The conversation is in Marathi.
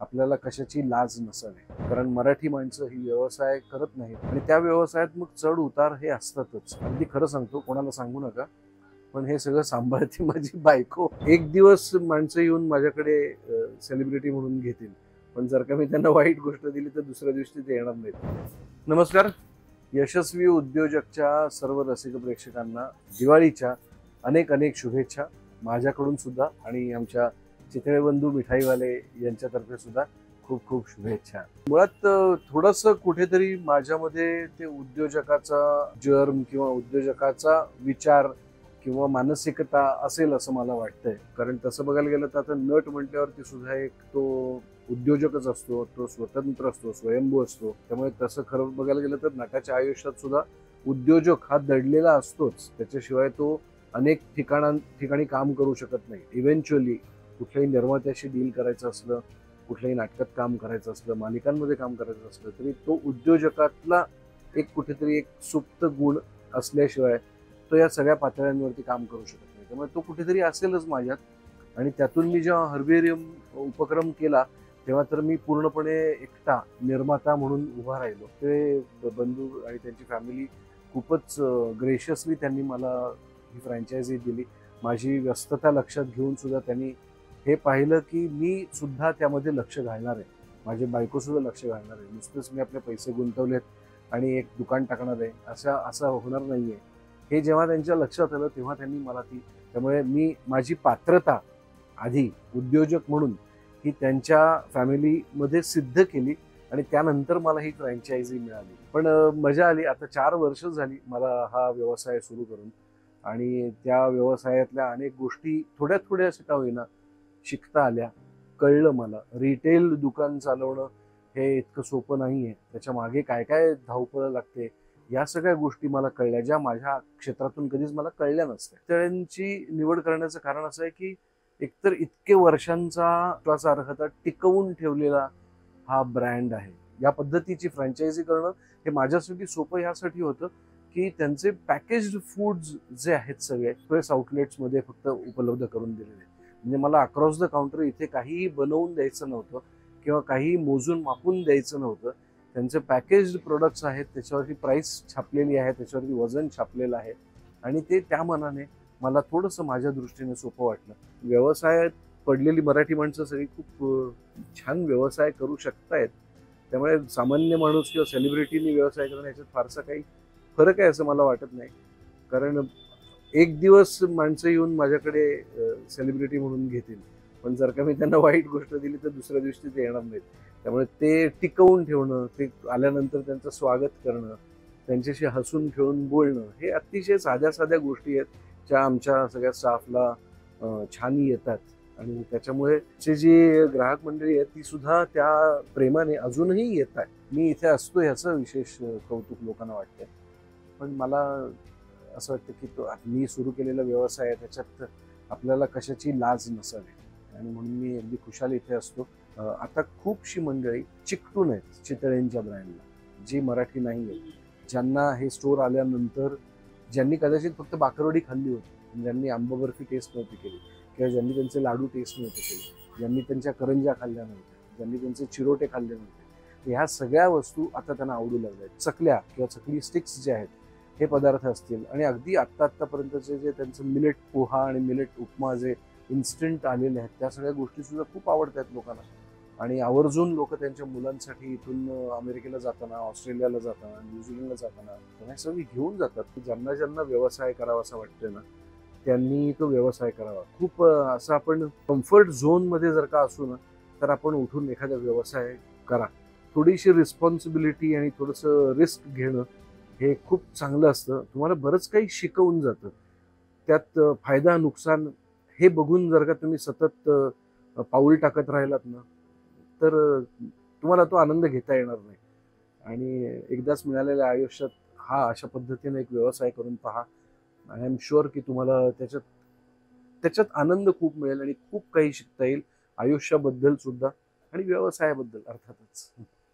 आपल्याला कशाची लाज नसावी, कारण मराठी माणसं ही व्यवसाय करत नाहीत आणि त्या व्यवसायात मग चढ उतार हे असतातच. अगदी खरं सांगतो, कोणाला सांगू नका, पण हे सगळं सांभाळते माझी बायको. एक दिवस माणसं येऊन माझ्याकडे सेलिब्रिटी म्हणून घेतील, पण जर का मी त्यांना वाईट गोष्ट दिली तर दुसऱ्या दिवशी ते येणार नाहीत. नमस्कार. यशस्वी उद्योजकच्या सर्व रसिक प्रेक्षकांना दिवाळीच्या अनेक अनेक शुभेच्छा माझ्याकडून सुद्धा, आणि आमच्या चितळे बंधू मिठाईवाले यांच्यातर्फे सुद्धा खूप खूप शुभेच्छा. मुळात थोडंसं कुठेतरी माझ्यामध्ये ते उद्योजकाचा जर्म किंवा उद्योजकाचा विचार किंवा मानसिकता असेल असं मला वाटतंय. कारण तसं बघायला गेलं तर आता नट म्हटल्यावरती सुद्धा एक तो उद्योजकच असतो, तो स्वतंत्र असतो, स्वयंभू असतो. त्यामुळे तसं खरं बघायला गेलं तर नटाच्या आयुष्यात सुद्धा उद्योजक हा दडलेला असतोच. त्याच्याशिवाय तो अनेक ठिकाणी काम करू शकत नाही. इव्हेंच्युअली कुठल्याही निर्मात्याशी डील करायचं असलं, कुठल्याही नाटकात काम करायचं असलं, मालिकांमध्ये काम करायचं असलं, तरी तो उद्योजकातला एक कुठेतरी एक सुप्त गुण असल्याशिवाय तो या सगळ्या पातळ्यांवरती काम करू शकत नाही. त्यामुळे तो कुठेतरी असेलच माझ्यात. आणि त्यातून मी जेव्हा हर्बेरियम उपक्रम केला तेव्हा तर मी पूर्णपणे एकटा निर्माता म्हणून उभा राहिलो. ते बंधू आणि त्यांची फॅमिली खूपच ग्रेशियसली त्यांनी मला ही फ्रँचायझी दिली. माझी व्यस्तता लक्षात घेऊन सुद्धा त्यांनी हे पाहिलं की मी सुद्धा त्यामध्ये लक्ष घालणार आहे, माझी बायको सुद्धा लक्ष घालणार आहे. नुसतेच मी आपले पैसे गुंतवलेत आणि एक दुकान टाकणार आहे असं होणार नाहीये. हे जेव्हा त्यांच्या लक्षात आलं तेव्हा त्यांनी मला त्यामुळे मी माझी पात्रता आधी उद्योजक म्हणून ही त्यांच्या फॅमिलीमध्ये सिद्ध केली आणि त्यानंतर मला ही फ्रँचायझी मिळाली. पण मजा आली. आता 4 वर्ष झाली मला हा व्यवसाय सुरू करून, आणि त्या व्यवसायातल्या अनेक गोष्टी थोड्या थोड्या अशा का होईना शिकता आल्या. कळलं मला रिटेल दुकान चालवणं हे इतकं सोपं नाहीये. त्याच्या मागे काय काय धावपळ लागते या सगळ्या गोष्टी मला कळल्या, ज्या माझ्या क्षेत्रातून कधीच मला कळल्या नसत्या. त्यांची निवड करण्याचं कारण असं आहे की एकतर इतके वर्षांचा अर्हता टिकवून ठेवलेला हा ब्रँड आहे. या पद्धतीची फ्रँचायझी करणं हे माझ्यासाठी सोपं यासाठी होतं की त्यांचे पॅकेज्ड फूड्स जे आहेत सगळे प्रेस आउटलेट्समध्ये फक्त उपलब्ध करून दिलेले. म्हणजे मला अक्रॉस द काउंटर इथे काहीही बनवून द्यायचं नव्हतं किंवा काही मोजून मापून द्यायचं नव्हतं. त्यांचे पॅकेज्ड प्रोडक्ट्स आहेत, त्याच्यावरती प्राइस छापलेली आहे, त्याच्यावरती वजन छापलेलं आहे, आणि ते त्या मनाने मला थोडंसं माझ्या दृष्टीने सोपं वाटलं. व्यवसायात पडलेली मराठी माणसं सगळी खूप छान व्यवसाय करू शकतायत. त्यामुळे सामान्य माणूस किंवा सेलिब्रिटीनी व्यवसाय करणं याच्यात फारसा काही फरक आहे असं मला वाटत नाही. कारण एक दिवस माणसं येऊन माझ्याकडे सेलिब्रिटी म्हणून घेतील, पण जर का मी त्यांना वाईट गोष्ट दिली तर दुसऱ्या दिवशी ते येणार नाहीत. त्यामुळे ते टिकवून ठेवणं, ते आल्यानंतर त्यांचं स्वागत करणं, त्यांच्याशी हसून खेळून बोलणं, हे अतिशय साध्या साध्या गोष्टी आहेत ज्या आमच्या सगळ्या स्टाफला छान येतात. आणि त्याच्यामुळे जी ग्राहक मंडळी आहेत ती सुद्धा त्या प्रेमाने अजूनही येत आहे. मी इथे असतो ह्याचं विशेष कौतुक लोकांना वाटतंय. पण मला असं वाटतं की तो मी सुरू केलेला व्यवसाय आहे, त्याच्यात आपल्याला कशाची लाज नसावी, आणि म्हणून मी अगदी खुशाल इथे असतो. आता खूपशी मंडळी चिकटून आहेत चितळेंच्या ब्रँडला, जी मराठी नाही आहेत, ज्यांना हे स्टोर आल्यानंतर ज्यांनी कदाचित फक्त बाकरवडी खाल्ली होती, ज्यांनी आंबा बर्फी टेस्ट नव्हती केली, किंवा ज्यांनी त्यांचे लाडू टेस्ट नव्हते केले, ज्यांनी त्यांच्या करंज्या खाल्ल्या नव्हत्या, ज्यांनी त्यांचे चिरोटे खाल्ले नव्हते, ह्या सगळ्या वस्तू आता त्यांना आवडू लागल्या आहेत. चकल्या किंवा चकली स्टिक्स जे आहेत हे पदार्थ असतील, आणि अगदी आत्तापर्यंतचे जे त्यांचं मिलेट पोहा आणि मिलेट उपमा जे इन्स्टंट आलेले आहेत त्या सगळ्या गोष्टी सुद्धा खूप आवडतात लोकांना. आणि आवर्जून लोक त्यांच्या मुलांसाठी इथून अमेरिकेला जाताना, ऑस्ट्रेलियाला जाताना, न्यूझीलंडला जाताना त्यांना सगळी घेऊन जातात की ज्यांना ज्यांना व्यवसाय करावा असं वाटतंय ना त्यांनी तो व्यवसाय करावा. खूप असं आपण कम्फर्ट झोनमध्ये जर का असू ना तर आपण उठून एखादा व्यवसाय करा. थोडीशी रिस्पॉन्सिबिलिटी आणि थोडंसं रिस्क घेणं हे खूप चांगलं असतं. तुम्हाला बरंच काही शिकवून जातं. त्यात फायदा नुकसान हे बघून जर का तुम्ही सतत पाऊल टाकत राहिलात ना तर तुम्हाला तो आनंद घेता येणार नाही. आणि एकदाच मिळालेल्या आयुष्यात हा अशा पद्धतीने एक व्यवसाय करून पहा. आय एम शुअर की तुम्हाला त्याच्यात आनंद खूप मिळेल आणि खूप काही शिकता येईल आयुष्याबद्दल सुद्धा आणि व्यवसायाबद्दल अर्थातच.